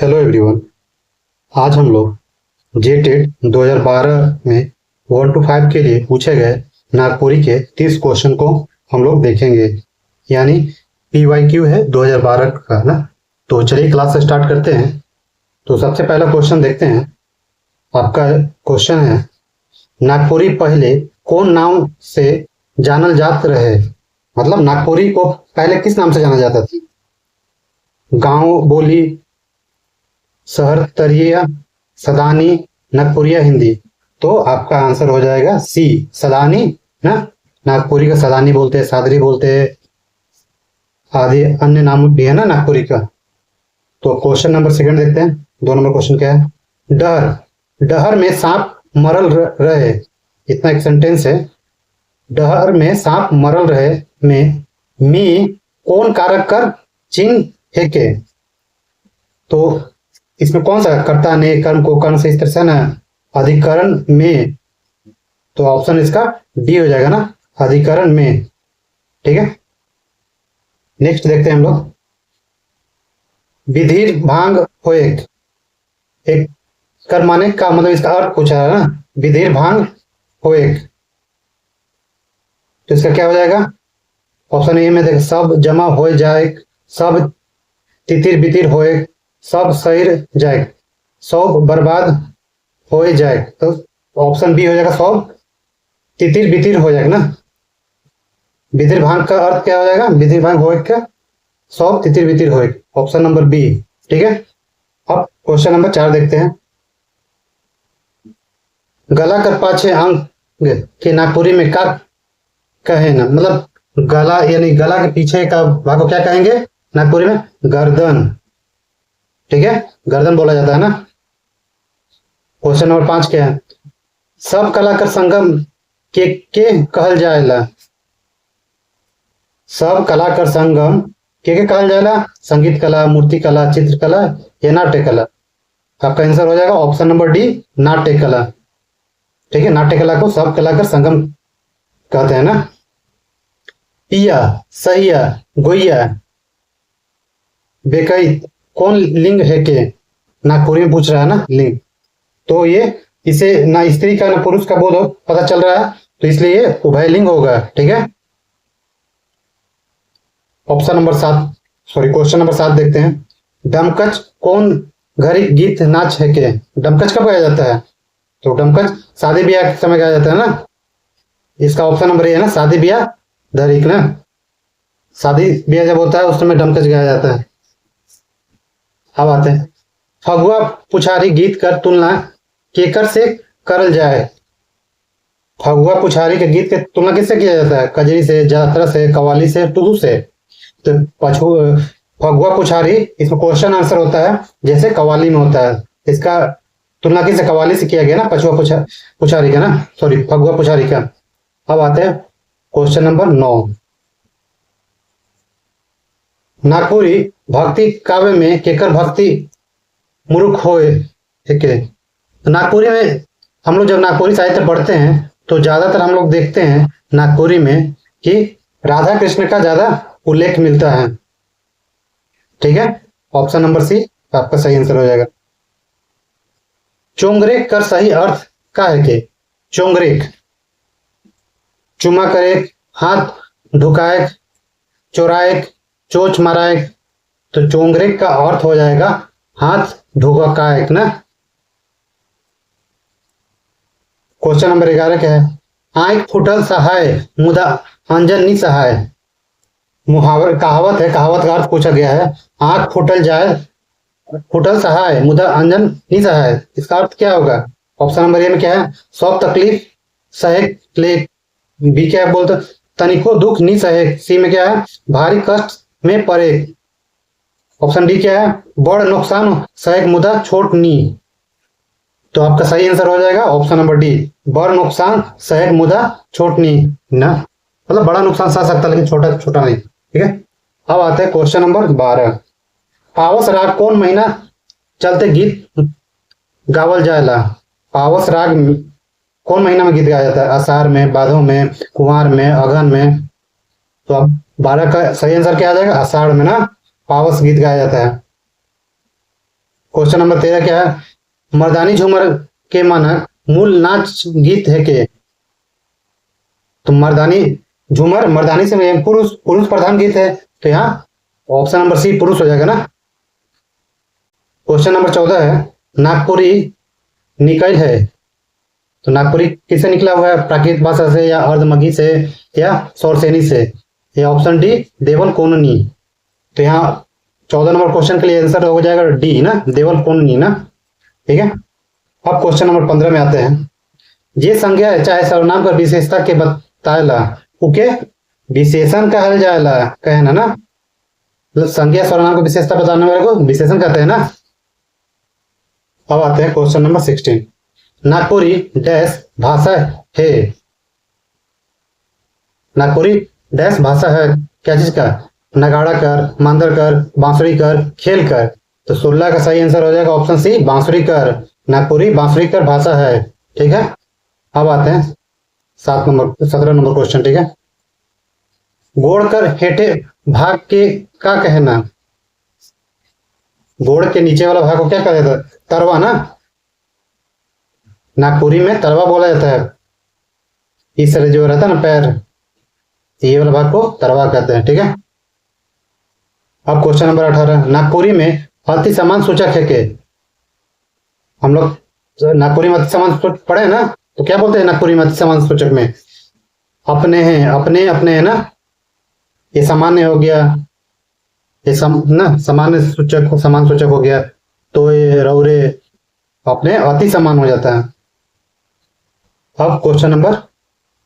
Hello everyone. आज हम लोग जेटेट 2012 में 1 to 5 के लिए पूछे गए नागपुरी के 30 क्वेश्चन को हम लोग देखेंगे। यानी PYQ है 2012 का ना। तो चलिए क्लास स्टार्ट करते हैं। तो सबसे पहला क्वेश्चन देखते हैं। आपका क्वेश्चन है, नागपुरी पहले कौन नाम से जानल जात रहे। मतलब नागपुरी को पहले किस नाम से जाना जाता था? गांव बोली, शहर तरिया, सदानी, नागपुरिया हिंदी। तो आपका आंसर हो जाएगा सी, सदानी ना। नागपुरी का सदानी बोलते हैं, सादरी बोलते हैं, आदि अन्य नाम भी है ना नागपुरी का। तो क्वेश्चन नंबर सेकंड देखते हैं। 2 नंबर क्वेश्चन क्या है? डहर डहर में सांप मरल रहे। इतना एक सेंटेंस है। डहर में सांप मरल रहे में मी कौन कारक कर चिन्ह है के। तो इसमें कौन सा कर्ता ने कर्म को कर्ण से इस तरह से ना अधिकरण में। तो ऑप्शन इसका डी हो जाएगा ना, अधिकरण में। ठीक है, नेक्स्ट देखते हैं हम लोग। विधिर भांग होएक, एक कर माने का मतलब इसका अर्थ पूछा है ना। विधिर भांग होएक, तो इसका क्या हो जाएगा? ऑप्शन ए में देख, सब जमा हो जाए, सब तितिर बितिर होए, सब सैर जाए, सब बर्बाद हो जाए। तो ऑप्शन बी हो जाएगा, सब तितिर बितिर हो जाएगा ना। बितिर भांग का अर्थ क्या हो जाएगा? बितिर भांग होए का सब तितिर बितिर होए। Option number B. ठीक है, अब क्वेश्चन नंबर 4 देखते हैं। गला कर पाछे अंग के नागपुरी में का कहे ना। मतलब गला यानी गला के पीछे का भाग को क्या कहेंगे नागपुरी में? गर्दन। ठीक है, गर्दन बोला जाता है ना। क्वेश्चन नंबर 5 क्या है? सब कलाकार संगम के कहल जाएला। सब कलाकार संगम के कहल जाएला? संगीत कला, मूर्ति कला, चित्र कला या नाट्य कला। आपका आंसर हो जाएगा ऑप्शन नंबर डी, नाट्य कला। ठीक है, नाट्य कला को सब कलाकार संगम कहते हैं ना। पिया, सहिया, गोइया, बेकैत कौन लिंग है के नागपुरी में पूछ रहा है ना, लिंग। तो ये इसे ना स्त्री का ना पुरुष का बोध पता चल रहा है, तो इसलिए ये उभय लिंग होगा। ठीक है, option number 7 sorry question number 7 देखते हैं। डमकच कौन घड़ी गीत नाच है के। डमकच कब गाया जाता है? तो डमकच शादी ब्याह के समय गाया जाता है ना। इसका ऑप्शन नंबर ए है ना, शादी ब्याह धरिक ना। शादी ब्याह जब होता है उस समय डमकच गाया जाता है। अब आते हैं, फगुआ पुछारी गीत कर तुलना केकर से करल जाए। फगुआ पुछारी के गीत के तुलना किससे किया जाता है? कजरी से, जात्रा से, कवाली से, टुडू से। तो फगुआ पुछारी इसमें क्वेश्चन आंसर होता है जैसे कवाली में होता है। इसका तुलना किससे? कवाली से किया गया ना, पछुआ पुछारी का ना, सॉरी फगुआ पुछारी का। अब आते हैं क्वेश्चन नंबर 9। नागपुरी भक्ति काव्य में केकर भक्ति मुरुख होए के। नागपुरी में हम लोग जब नागपुरी साहित्य पढ़ते हैं तो ज्यादातर हम लोग देखते हैं नागपुरी में कि राधा कृष्ण का ज्यादा उल्लेख मिलता है। ठीक है, ऑप्शन नंबर सी आपका सही आंसर हो जाएगा। चोंगरेक का सही अर्थ क्या है के? चोंगरेक चुमा करे, हाथ ढुकाए, चोराए, चोच माराए। तो चोंगरेक का अर्थ हो जाएगा हाथ ढुकाए ना। क्वेश्चन नंबर 11 क्या है? आंख फुटल सहाय मुदा अंजन नी सहाय। मुहावर कहावत है, कहावत का अर्थ पूछा गया है। आंख फुटल जाए, फुटल सहाय मुदा अंजन नी सहाय। इसका अर्थ क्या होगा? ऑप्शन नंबर ए में क्या है? सब तकलीफ सहे ले। बी क्या बोलते? तनिको दुख नी सहे। सी में क्या है? भारी कष्ट में पड़े। ऑप्शन डी क्या है? बड़ नुकसान सहे मुदा छोट नी। तो आपका सही आंसर हो जाएगा ऑप्शन नंबर डी, बड़ नुकसान सहे मुदा छोट नी ना। मतलब बड़ा नुकसान सह सकता लेकिन छोटा छोटा नहीं। ठीक है, अब आते हैं क्वेश्चन नंबर 12। पावस राग कौन महीना चलते गीत गावल जाएला। पावस राग कौन महीना में गीत गाया जाता है? आषाढ़ में, भादो में, कुंवार में, अगहन में। तो अब 12 का सही आंसर क्या आ जाएगा? आषाढ़ में ना पावस गीत गाया जाता है। क्वेश्चन नंबर 13 क्या है? मर्दानी झूमर के मानक मूल नाच गीत है के? तो मर्दानी झूमर, मर्दानी से पुरुष, पुरुष प्रधान गीत है, तो यहाँ ऑप्शन नंबर सी पुरुष हो जाएगा ना। क्वेश्चन नंबर 14 है, नागपुरी निकल है, तो नागपुरी किससे निकला हुआ है? प्राकृत भाषा से या अर्धमगी से या सौरसेनी से? या ऑप्शन डी देवल कोननी। तो यहाँ 14 नंबर क्वेश्चन के लिए आंसर हो जाएगा डी ना, देवल कोननी ना। ठीक है, अब क्वेश्चन नंबर 15 में आते हैं। ये संज्ञा चाहे सर्वनाम कर विशेषता के बताएला उके विशेषण कहल जाएला, कहना ना, मतलब संज्ञा सर्वनाम को विशेषता बताने वाले को विशेषण कहते हैं ना। अब आते हैं क्वेश्चन नंबर 16। नागपुरी डैश भाषा है, नागपुरी डैश भाषा है क्या चीज का? नगाड़ा कर, मांदर कर, बांसुरी कर, खेल कर। तो 16 का सही आंसर हो जाएगा ऑप्शन सी बांसुरी कर। नागपुरी बांसुरी कर भाषा है। ठीक है, अब आते हैं 17 नंबर क्वेश्चन। ठीक है, गोड़ कर हेठे भाग के का कहना? गोड़ के नीचे वाला भाग को क्या कहा जाता है? तरवा ना, नागपुरी में तरवा बोला जाता है। इस तरह जो रहता है ना पैर, ये वाला भाग को तरवा कहते हैं। ठीक है, अब क्वेश्चन नंबर 18। नागपुरी में अति समान सूचक है के? हम लोग नागपुरी में अति समान सूचक पढ़े ना, तो क्या बोलते हैं नागपुरी में अति समान सूचक में? अपने हैं, अपने अपने है ना, ये सामान्य हो गया, ये ना सामान्य सूचक, समान सूचक हो गया, तो ये रौरे अपने अति समान हो जाता है। अब क्वेश्चन नंबर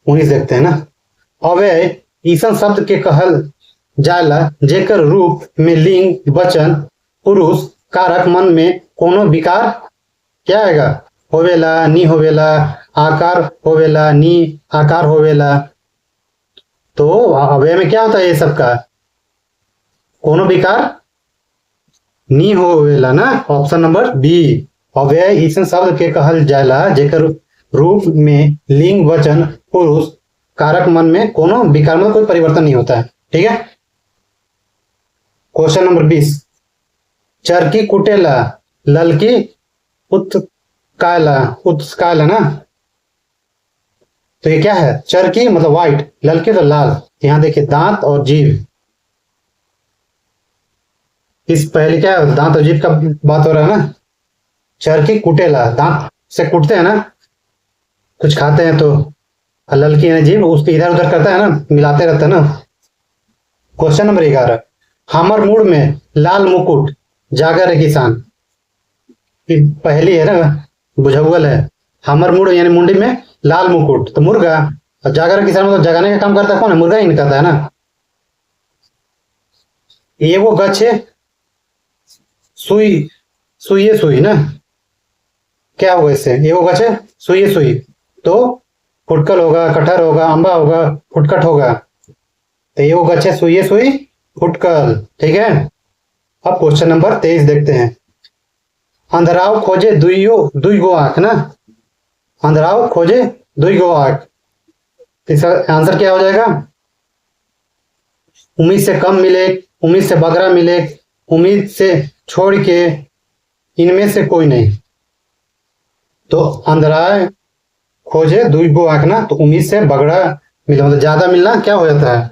19 देखते हैं ना। अव्यय ईसन शब्द के कहल जाला जेकर रूप में लिंग वचन पुरुष कारक मन में कोनो विकार क्या आएगा? होवेला, नी होवेला, आकार होवेला, नी आकार होवेला। तो अव्यय में क्या होता है ये सबका? कोनो विकार नी होवेला ना, ऑप्शन नंबर बी। अव्यय ईसन शब्द के कहल जाला जेकर रूप में लिंग वचन पुरुष कारक मन में कोनो विकार में कोई परिवर्तन नहीं होता है। ठीक है, क्वेश्चन नंबर 20। चरकी कुटेला ललकी उत्कायला ना, तो ये क्या है? चरकी मतलब व्हाइट, ललकी तो लाल। यहां देखिए दांत और जीभ, इस पहले क्या है? दांत और जीभ का बात हो रहा है ना। चरकी कुटेला, दांत से कुटते हैं ना, कुछ खाते हैं तो, ललकी है जीभ उसके इधर उधर करता है ना, मिलाते रहता है ना। Question number 11। हमर मूड में लाल मुकुट जागर है किसान, पहली है ना, बुझौल है। हमर मूड यानी मुंडी में लाल मुकुट, तो मुर्गा, और जागर किसान मतलब जगाने का काम करता है कौन है? मुर्गा ही करता है ना। ये वो गच है, सुई सुई सुई ना, क्या होगा इससे? ये वो गच है सुई सुई, तो फुटकल होगा, कटहर होगा, अम्बा होगा, फुटकट होगा। तो ये वो गच है सुई सुई फुटकल। ठीक है, अब क्वेश्चन नंबर 23 देखते हैं। अंधराव खोजे दुई गो आंख ना, अंधराव खोजे दुई गो आंख, इसका आंसर क्या हो जाएगा? उम्मीद से कम मिले, उम्मीद से बगरा मिले, उम्मीद से छोड़ के, इनमें से कोई नहीं। तो अंधराव खोजे दुई गो आंख ना, तो उम्मीद से बगड़ा मिले, मतलब ज्यादा मिलना क्या हो जाता है?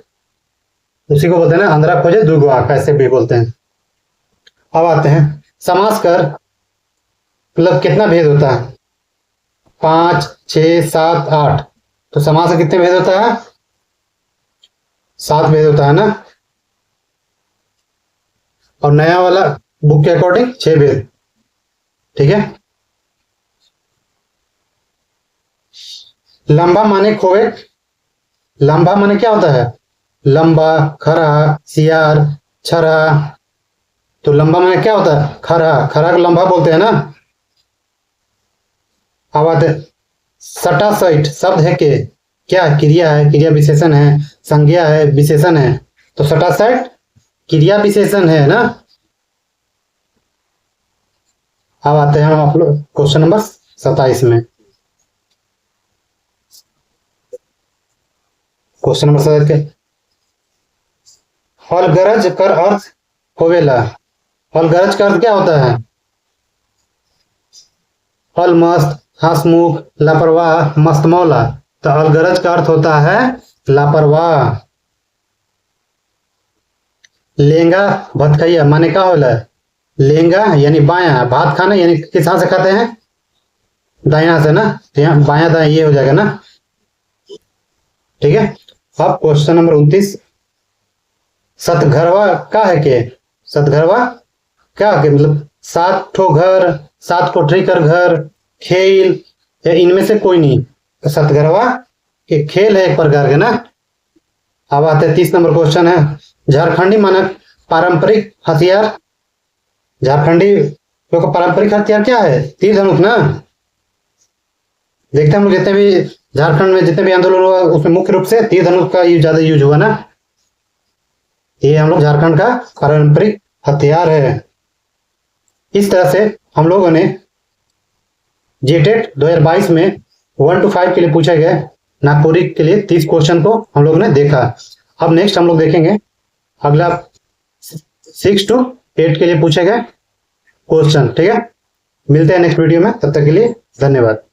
उसी को बोलते हैं ना अंधरा खोजे दुई गो आंख, ऐसे भी बोलते हैं। अब आते हैं समास कर मतलब कितना भेद होता है? 5, 6, 7, 8। तो समास का कितने भेद होता है? 7 भेद होता है ना, और नया वाला बुक के अकॉर्डिंग 6 भेद। ठीक है, लंबा माने खोए, लंबा माने क्या होता है? लंबा, खरा, सियार, छरा। तो लंबा माने क्या होता है? खरा, खरा को लंबा बोलते हैं ना। अब आते सटा सैट शब्द है के क्या? क्रिया है, क्रिया विशेषण है, संज्ञा है, विशेषण है। तो सटा सैट क्रिया विशेषण है ना। अब आते हैं हम आप लोग क्वेश्चन नंबर 27 में। क्वेश्चन नंबर 27 के फल गरज कर अर्थ होवेला, फल गरज का अर्थ क्या होता है? अलमस्त, हंसमुख, लापरवाह, मस्तमौला। तो अलगरज का अर्थ होता है लापरवाह। लेंगा भतकैया माने का होला? लेंगा यानी बाया, भात खाना यानी किस हाथ से खाते हैं? दाया से ना, तो यहाँ बाया दाया ये हो जाएगा ना। ठीक है, अब क्वेश्चन नंबर 29, सतघरवा का है के? सतघरवा क्या के मतलब 7 ठो घर, 7 कोठरी कर घर, खेल या इनमें से कोई नहीं। तो सतघरवा एक खेल है एक प्रकार के ना। अब आते 30 नंबर क्वेश्चन है, झारखंडी मानक पारंपरिक हथियार। झारखंडी का पारंपरिक हथियार क्या है? तीर धनुष ना। देखते हैं हम लोग जितने भी झारखंड में जितने भी आंदोलन हुआ उसमें मुख्य रूप से तीर धनुष का ज्यादा यूज हुआ ना। ये हम लोग झारखंड का पारंपरिक हथियार है। इस तरह से हम लोगों ने जेटेट 2022 में 1 to 5 के लिए पूछे गए नागपुरी के लिए 30 क्वेश्चन को हम लोगों ने देखा। अब नेक्स्ट हम लोग देखेंगे अगला 6 to 8 के लिए पूछे गए क्वेश्चन। ठीक है, मिलते हैं नेक्स्ट वीडियो में, तब तक के लिए धन्यवाद।